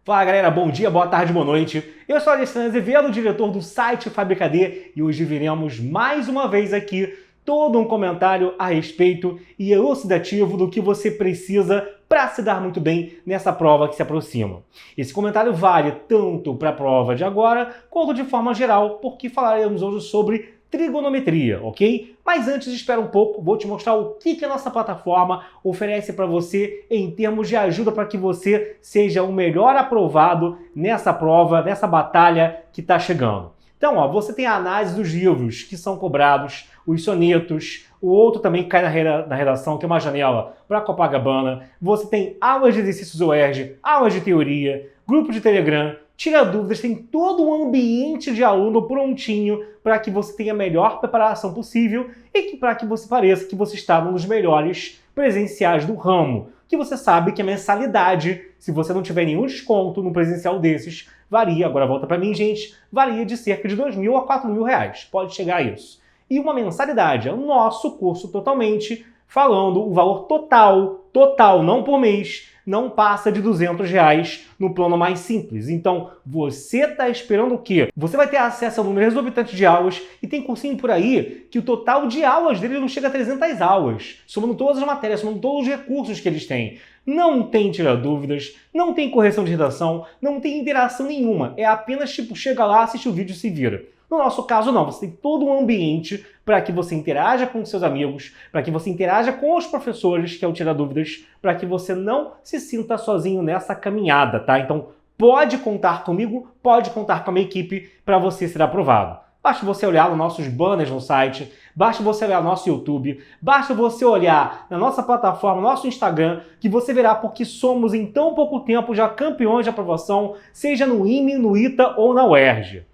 Fala galera, bom dia, boa tarde, boa noite. Eu sou Alessandro Azevedo, diretor do site Fábrica D, e hoje veremos mais uma vez aqui todo um comentário a respeito e elucidativo do que você precisa para se dar muito bem nessa prova que se aproxima. Esse comentário vale tanto para a prova de agora quanto de forma geral, porque falaremos hoje sobre trigonometria, ok? Mas antes, espera um pouco, vou te mostrar o que a nossa plataforma oferece para você em termos de ajuda para que você seja o melhor aprovado nessa prova, nessa batalha que está chegando. Então, ó, você tem a análise dos livros que são cobrados, os sonetos, o outro também cai na redação, que é uma janela para Copacabana. Você tem aulas de exercícios UERJ, aulas de teoria, grupo de Telegram, tira dúvidas, tem todo um ambiente de aluno prontinho para que você tenha a melhor preparação possível e para que você pareça que você está num dos melhores presenciais do ramo. Que você sabe que a mensalidade, se você não tiver nenhum desconto no presencial desses, varia, agora volta para mim, gente, varia de cerca de R$2.000 a R$4.000, pode chegar a isso. E uma mensalidade é o nosso curso totalmente, falando o valor total, não por mês, não passa de R$200 no plano mais simples. Então, você está esperando o quê? Você vai ter acesso a um número exorbitante de aulas e tem cursinho por aí que o total de aulas dele não chega a 300 aulas, somando todas as matérias, somando todos os recursos que eles têm. Não tem tirar dúvidas, não tem correção de redação, não tem interação nenhuma. É apenas tipo, chega lá, assiste o vídeo e se vira. No nosso caso, não. Você tem todo um ambiente para que você interaja com seus amigos, para que você interaja com os professores, que é o Tira Dúvidas, para que você não se sinta sozinho nessa caminhada, tá? Então, pode contar comigo, pode contar com a minha equipe para você ser aprovado. Basta você olhar nos nossos banners no site, basta você olhar no nosso YouTube, basta você olhar na nossa plataforma, no nosso Instagram, que você verá porque somos em tão pouco tempo já campeões de aprovação, seja no IME, no ITA ou na UERJ.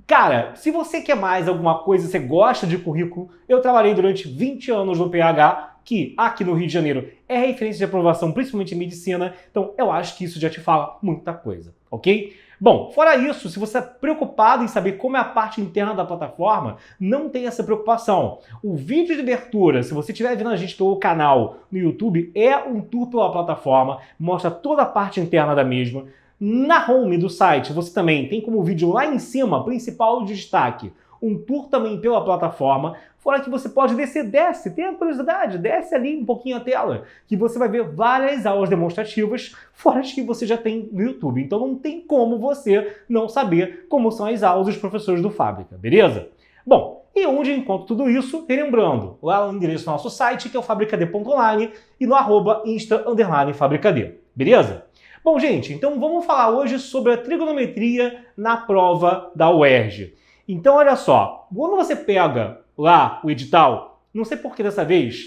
Cara, se você quer mais alguma coisa, você gosta de currículo, eu trabalhei durante 20 anos no PH, que aqui no Rio de Janeiro é referência de aprovação, principalmente em medicina, então eu acho que isso já te fala muita coisa, ok? Bom, fora isso, se você é preocupado em saber como é a parte interna da plataforma, não tenha essa preocupação. O vídeo de abertura, se você estiver vendo a gente pelo canal no YouTube, é um tour pela plataforma, mostra toda a parte interna da mesma. Na home do site, você também tem como vídeo lá em cima, principal de destaque, um tour também pela plataforma, fora que você pode desce, tenha curiosidade, desce ali um pouquinho a tela, que você vai ver várias aulas demonstrativas, fora as que você já tem no YouTube. Então não tem como você não saber como são as aulas dos professores do Fábrica, beleza? Bom, e onde eu encontro tudo isso? Relembrando, lá no endereço do nosso site, que é o fabricad.online, e no @insta_fabricad, beleza? Bom, gente, então vamos falar hoje sobre a trigonometria na prova da UERJ. Então, olha só, quando você pega lá o edital, não sei por que dessa vez,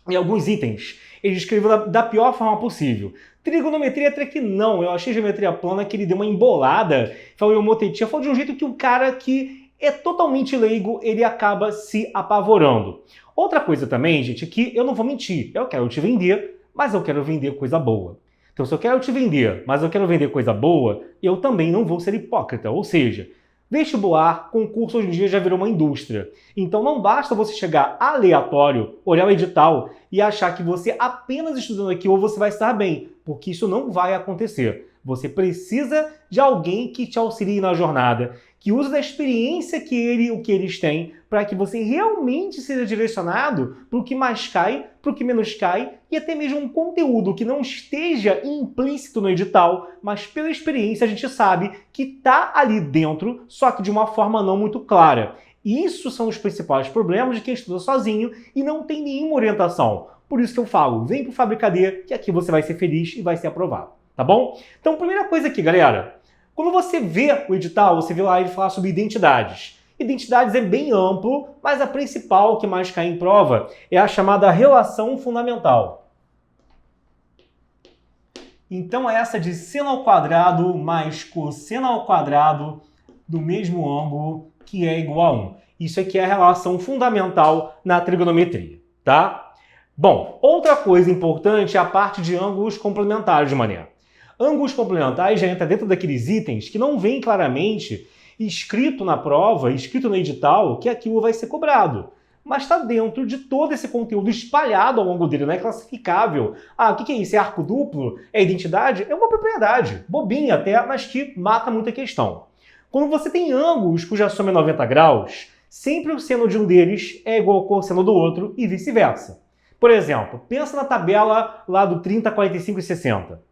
em alguns itens, ele escreveu da pior forma possível. Trigonometria até que não, eu achei geometria plana que ele deu uma embolada, falou homotetia, foi de um jeito que o cara que é totalmente leigo, ele acaba se apavorando. Outra coisa também, gente, é que eu não vou mentir, eu quero te vender, mas eu quero vender coisa boa. Então, se eu quero te vender, mas eu quero vender coisa boa, eu também não vou ser hipócrita. Ou seja, vestibular, concurso hoje em dia já virou uma indústria. Então não basta você chegar aleatório, olhar o edital e achar que você apenas estudando aqui ou você vai estar bem, porque isso não vai acontecer. Você precisa de alguém que te auxilie na jornada, que use da experiência que eles têm, para que você realmente seja direcionado para o que mais cai, para o que menos cai, e até mesmo um conteúdo que não esteja implícito no edital, mas pela experiência a gente sabe que está ali dentro, só que de uma forma não muito clara. E isso são os principais problemas de quem estuda sozinho e não tem nenhuma orientação. Por isso que eu falo, vem para o Fábrica D, que aqui você vai ser feliz e vai ser aprovado. Tá bom? Então, primeira coisa aqui, galera. Quando você vê o edital, você vê lá ele falar sobre identidades. Identidades é bem amplo, mas a principal que mais cai em prova é a chamada relação fundamental. Então, é essa de seno ao quadrado mais cosseno ao quadrado do mesmo ângulo que é igual a 1. Isso aqui é a relação fundamental na trigonometria, tá? Bom, outra coisa importante é a parte de ângulos complementares de maneira. Ângulos complementares já entra dentro daqueles itens que não vem claramente escrito na prova, escrito no edital, que aquilo vai ser cobrado. mas está dentro de todo esse conteúdo espalhado ao longo dele, não é classificável. Ah, o que é isso? É arco duplo? É identidade? É uma propriedade, bobinha até, mas que mata muita questão. Quando você tem ângulos cuja soma é 90 graus, sempre o seno de um deles é igual ao cosseno do outro e vice-versa. Por exemplo, pensa na tabela lá do 30, 45 e 60.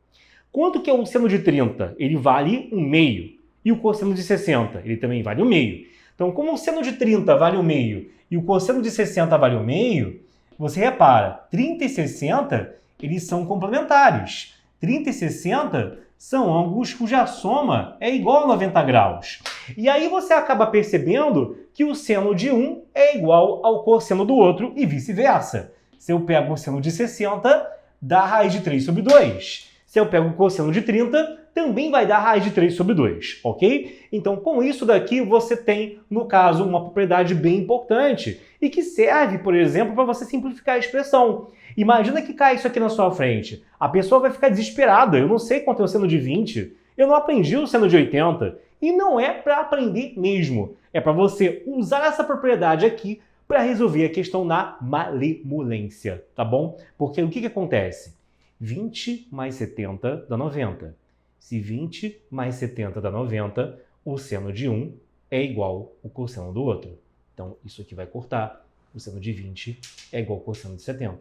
Quanto que é o seno de 30? Ele vale 1/2. E o cosseno de 60? Ele também vale 1/2. Então, como o seno de 30 vale 1/2 e o cosseno de 60 vale 1/2, você repara, 30 e 60 eles são complementares. 30 e 60 são ângulos cuja soma é igual a 90 graus. E aí você acaba percebendo que o seno de um é igual ao cosseno do outro e vice-versa. Se eu pego o seno de 60, dá a raiz de 3 sobre 2. Se eu pego o cosseno de 30, também vai dar a raiz de 3 sobre 2, ok? Então, com isso daqui, você tem, no caso, uma propriedade bem importante e que serve, por exemplo, para você simplificar a expressão. Imagina que cai isso aqui na sua frente. A pessoa vai ficar desesperada. Eu não sei quanto é o seno de 20, eu não aprendi o seno de 80. E não é para aprender mesmo. É para você usar essa propriedade aqui para resolver a questão na malemolência, tá bom? Porque o que acontece? 20 mais 70 dá 90. Se 20 mais 70 dá 90, o seno de um é igual ao cosseno do outro. Então, isso aqui vai cortar. O seno de 20 é igual ao cosseno de 70.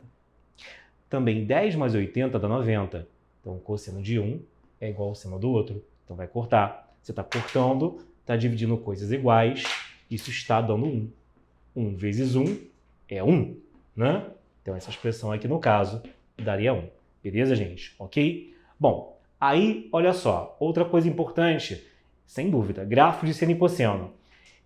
Também 10 mais 80 dá 90. Então, o cosseno de um é igual ao seno do outro. Então, vai cortar. Você está cortando, está dividindo coisas iguais. Isso está dando 1. 1 vezes 1 é 1, né? Então, essa expressão aqui, no caso, daria 1. Beleza, gente? Ok? Bom, aí, olha só, outra coisa importante, sem dúvida, grafo de seno e cosseno.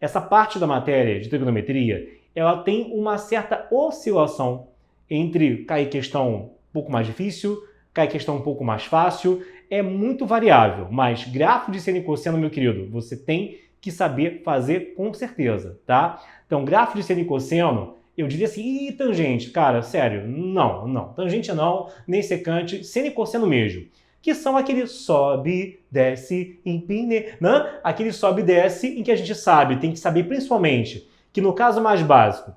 Essa parte da matéria de trigonometria, ela tem uma certa oscilação entre cair questão um pouco mais difícil, cair questão um pouco mais fácil, é muito variável, mas grafo de seno e cosseno, meu querido, você tem que saber fazer com certeza, tá? Então, grafo de seno e cosseno, eu diria assim, tangente, cara, sério, não. Tangente não, nem secante, seno e cosseno mesmo. Que são aquele sobe, desce, empine, né? Aquele sobe e desce em que a gente sabe, tem que saber principalmente, que no caso mais básico,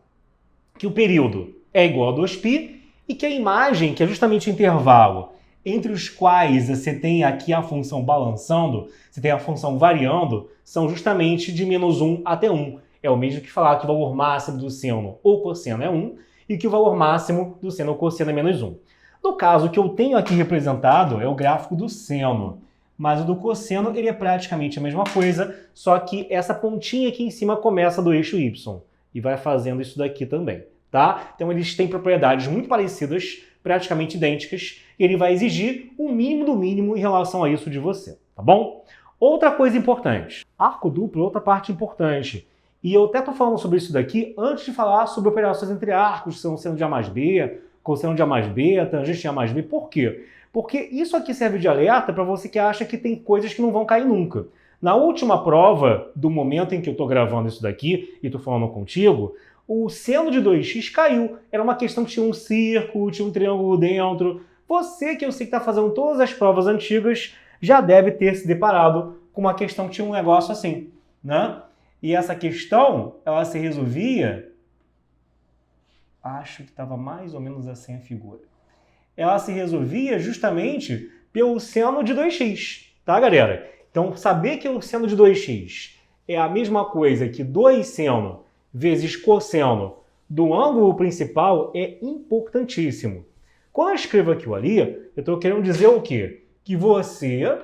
que o período é igual a 2π e que a imagem, que é justamente o intervalo entre os quais você tem aqui a função balançando, você tem a função variando, são justamente de -1 até 1. É o mesmo que falar que o valor máximo do seno ou cosseno é 1 e que o valor máximo do seno ou cosseno é -1. No caso, o que eu tenho aqui representado é o gráfico do seno, mas o do cosseno ele é praticamente a mesma coisa, só que essa pontinha aqui em cima começa do eixo y e vai fazendo isso daqui também, tá? Então eles têm propriedades muito parecidas, praticamente idênticas, e ele vai exigir o mínimo do mínimo em relação a isso de você, tá bom? Outra coisa importante, arco duplo é outra parte importante. E eu até estou falando sobre isso daqui antes de falar sobre operações entre arcos, que são seno de A mais B, cosseno de A mais B, tangente de A mais B. Por quê? Porque isso aqui serve de alerta para você que acha que tem coisas que não vão cair nunca. Na última prova, do momento em que eu estou gravando isso daqui e estou falando contigo, o seno de 2x caiu. Era uma questão que tinha um círculo, tinha um triângulo dentro. Você, que eu sei que está fazendo todas as provas antigas, já deve ter se deparado com uma questão que tinha um negócio assim, né? E essa questão, ela se resolvia, acho que estava mais ou menos assim a figura. Ela se resolvia justamente pelo seno de 2x, tá, galera? Então, saber que o seno de 2x é a mesma coisa que 2 seno vezes cosseno do ângulo principal é importantíssimo. Quando eu escrevo aqui ou ali, eu estou querendo dizer o quê? Que você,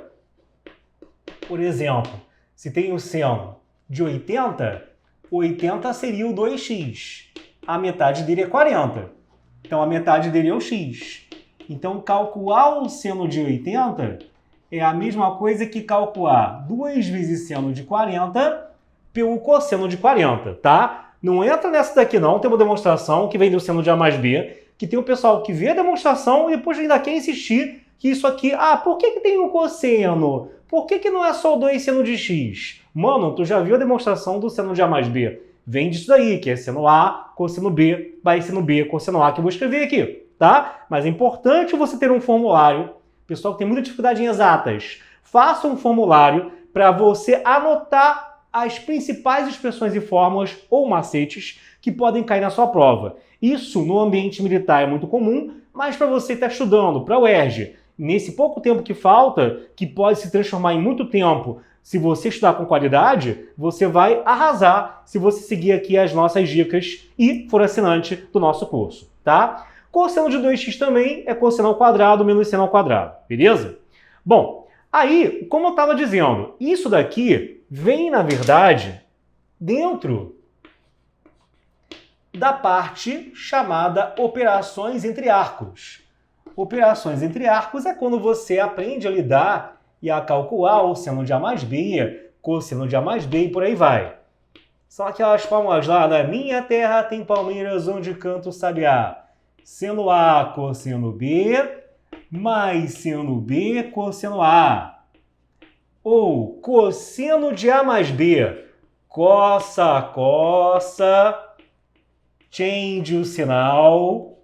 por exemplo, se tem o seno de 80, 80 seria o 2x. A metade dele é 40. Então, a metade dele é o x. Então, calcular o seno de 80 é a mesma coisa que calcular 2 vezes seno de 40 pelo cosseno de 40, tá? Não entra nessa daqui não, tem uma demonstração que vem do seno de A mais B, que tem o pessoal que vê a demonstração e depois ainda quer insistir que isso aqui... Ah, por que tem um cosseno? Por que não é só o 2 seno de x? Mano, tu já viu a demonstração do seno de A mais B? Vem disso daí, que é seno A, cosseno B, vai seno B, cosseno A, que eu vou escrever aqui, tá? Mas é importante você ter um formulário. Pessoal que tem muita dificuldade em exatas, faça um formulário para você anotar as principais expressões e fórmulas ou macetes que podem cair na sua prova. Isso no ambiente militar é muito comum, mas para você estar estudando, para o UERJ, nesse pouco tempo que falta, que pode se transformar em muito tempo, se você estudar com qualidade, você vai arrasar se você seguir aqui as nossas dicas e for assinante do nosso curso, tá? Cosseno de 2x também é cosseno ao quadrado menos seno ao quadrado, beleza? Bom, aí, como eu estava dizendo, isso daqui vem, na verdade, dentro da parte chamada operações entre arcos. Operações entre arcos é quando você aprende a lidar e a calcular o seno de A mais B, cosseno de A mais B e por aí vai. São aquelas fórmulas lá da minha terra tem palmeiras onde canta o sabiá. Seno A, cosseno B, mais seno B, cosseno A. Ou cosseno de A mais B, coça, coça, change o sinal.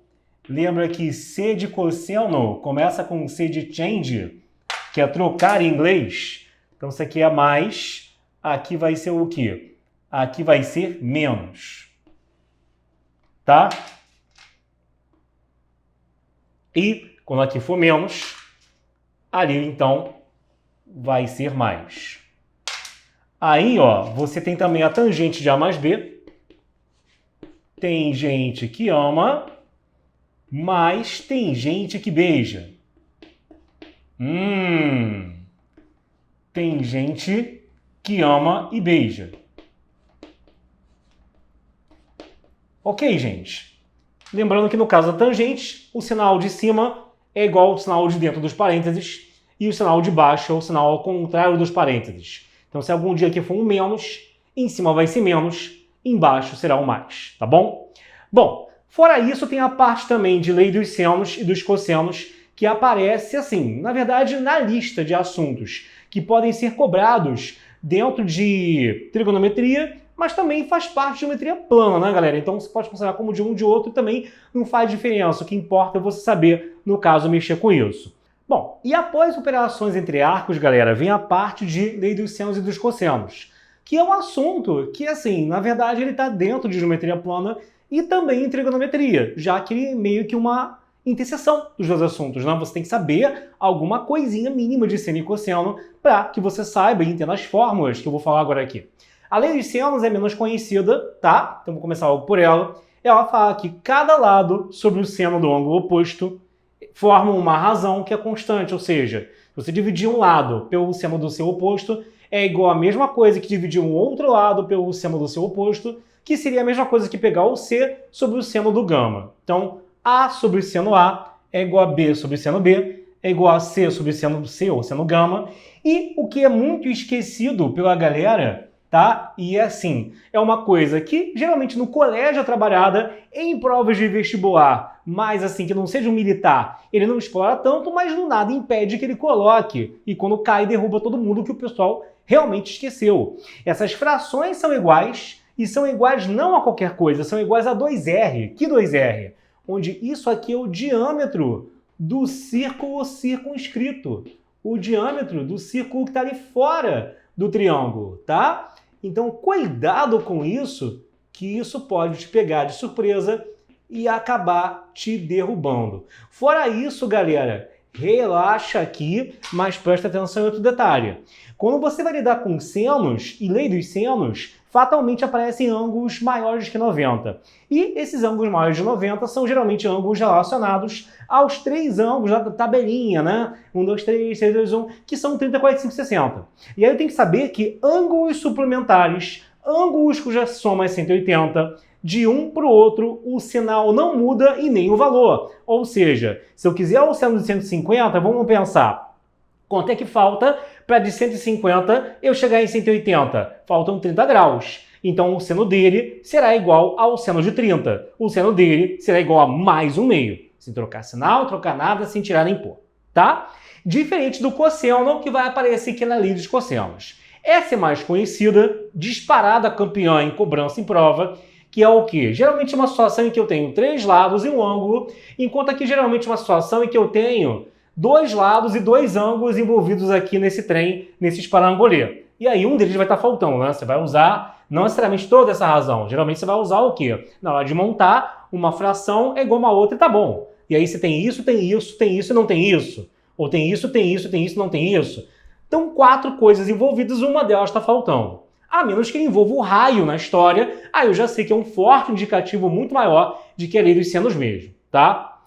Lembra que C de cosseno começa com C de change, que é trocar em inglês. Então isso aqui é mais, aqui vai ser o quê? Aqui vai ser menos. Tá? E quando aqui for menos, ali então vai ser mais. Aí, ó, você tem também a tangente de A mais B. Tem gente que ama, mas tem gente que beija. Tem gente que ama e beija. Ok, gente? Lembrando que no caso da tangente, o sinal de cima é igual ao sinal de dentro dos parênteses e o sinal de baixo é o sinal ao contrário dos parênteses. Então, se algum dia aqui for um menos, em cima vai ser menos, embaixo será um mais, tá bom? Bom, fora isso, tem a parte também de lei dos senos e dos cossenos, que aparece assim, na verdade, na lista de assuntos que podem ser cobrados dentro de trigonometria, mas também faz parte de geometria plana, né, galera? Então você pode considerar como de um de outro e também não faz diferença. O que importa é você saber, no caso, mexer com isso. Bom, e após operações entre arcos, galera, vem a parte de lei dos senos e dos cossenos, que é um assunto que, assim, na verdade, ele está dentro de geometria plana e também em trigonometria, já que ele é meio que uma interseção dos dois assuntos, né? Você tem que saber alguma coisinha mínima de seno e cosseno para que você saiba e entenda as fórmulas que eu vou falar agora aqui. A lei dos senos é menos conhecida, tá? Então vou começar logo por ela. Ela fala que cada lado sobre o seno do ângulo oposto forma uma razão que é constante, ou seja, se você dividir um lado pelo seno do seu oposto, é igual a mesma coisa que dividir um outro lado pelo seno do seu oposto, que seria a mesma coisa que pegar o C sobre o seno do gama. Então, A sobre seno A é igual a B sobre seno B, é igual a C sobre seno C ou seno gama. E o que é muito esquecido pela galera, tá? E é assim, é uma coisa que geralmente no colégio é trabalhada em provas de vestibular, mas assim, que não seja um militar, ele não explora tanto, mas do nada impede que ele coloque. E quando cai, derruba todo mundo, que o pessoal realmente esqueceu. Essas frações são iguais, e são iguais não a qualquer coisa, são iguais a 2R. Que 2R? Onde isso aqui é o diâmetro do círculo circunscrito. O diâmetro do círculo que está ali fora do triângulo, tá? Então, cuidado com isso, que isso pode te pegar de surpresa e acabar te derrubando. Fora isso, galera, relaxa aqui, mas presta atenção em outro detalhe. Quando você vai lidar com senos e lei dos senos, fatalmente aparecem ângulos maiores que 90. E esses ângulos maiores de 90 são geralmente ângulos relacionados aos três ângulos da tabelinha, né? 1, 2, 3, 6, 2, 1, que são 30, 45, 60. E aí eu tenho que saber que ângulos suplementares, ângulos cuja soma é 180, de um para o outro o sinal não muda e nem o valor. Ou seja, se eu quiser o seno de 150, vamos pensar, quanto é que falta para de 150 eu chegar em 180? Faltam 30 graus. Então o seno dele será igual ao seno de 30. O seno dele será igual a mais um meio. Sem trocar sinal, trocar nada, sem tirar nem pôr. Tá? Diferente do cosseno, que vai aparecer aqui na lei dos cossenos. Essa é mais conhecida, disparada campeã em cobrança em prova, que é o quê? Geralmente uma situação em que eu tenho 3 lados e um ângulo, enquanto aqui geralmente uma situação em que eu tenho 2 lados e 2 ângulos envolvidos aqui nesse trem, nesse parangolê. e aí um deles vai estar faltando, né? Você vai usar não necessariamente toda essa razão. Geralmente você vai usar o quê? Na hora de montar, uma fração é igual a uma outra e tá bom. E aí você tem isso, tem isso, tem isso e não tem isso. Ou tem isso, tem isso, tem isso e não tem isso. Então 4 coisas envolvidas, uma delas está faltando. A menos que envolva o raio na história, aí eu já sei que é um forte indicativo muito maior de que ali dos senos mesmo, tá?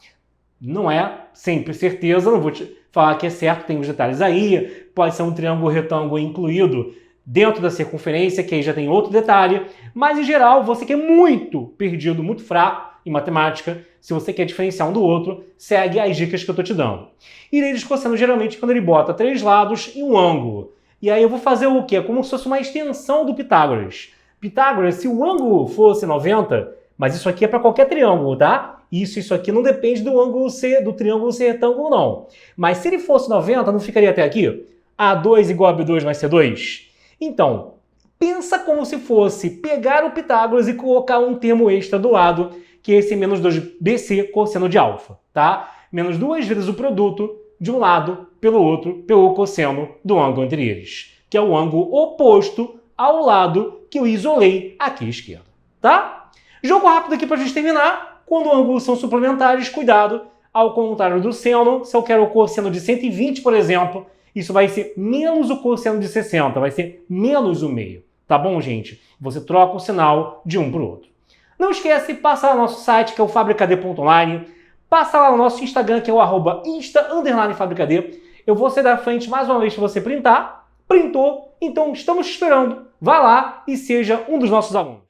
Não é sempre certeza, não vou te falar que é certo, tem os detalhes aí, pode ser um triângulo retângulo incluído dentro da circunferência, que aí já tem outro detalhe, mas em geral, você que é muito perdido, muito fraco em matemática, se você quer diferenciar um do outro, segue as dicas que eu tô te dando. Irei discussando geralmente quando ele bota 3 lados e um ângulo. E aí eu vou fazer o quê? Como se fosse uma extensão do Pitágoras. Pitágoras, se o ângulo fosse 90, mas isso aqui é para qualquer triângulo, tá? Isso aqui não depende do ângulo ser, do triângulo ser retângulo, não. Mas se ele fosse 90, não ficaria até aqui? A2 igual a B2 mais C2? Então, pensa como se fosse pegar o Pitágoras e colocar um termo extra do lado, que é esse menos 2BC cosseno de alfa, tá? Menos 2 vezes o produto de um lado pelo outro, pelo cosseno do ângulo entre eles, que é o ângulo oposto ao lado que eu isolei aqui à esquerda, tá? Jogo rápido aqui para a gente terminar. Quando ângulos são suplementares, cuidado, ao contrário do seno, se eu quero o cosseno de 120, por exemplo, isso vai ser menos o cosseno de 60, vai ser menos o meio, tá bom, gente? Você troca o sinal de um para o outro. Não esquece, passa lá no nosso site, que é o fabricad.online, passa lá no nosso Instagram, que é o @insta_fabricad. Eu vou sair da frente mais uma vez para você printar. Printou? Então estamos te esperando. Vá lá e seja um dos nossos alunos.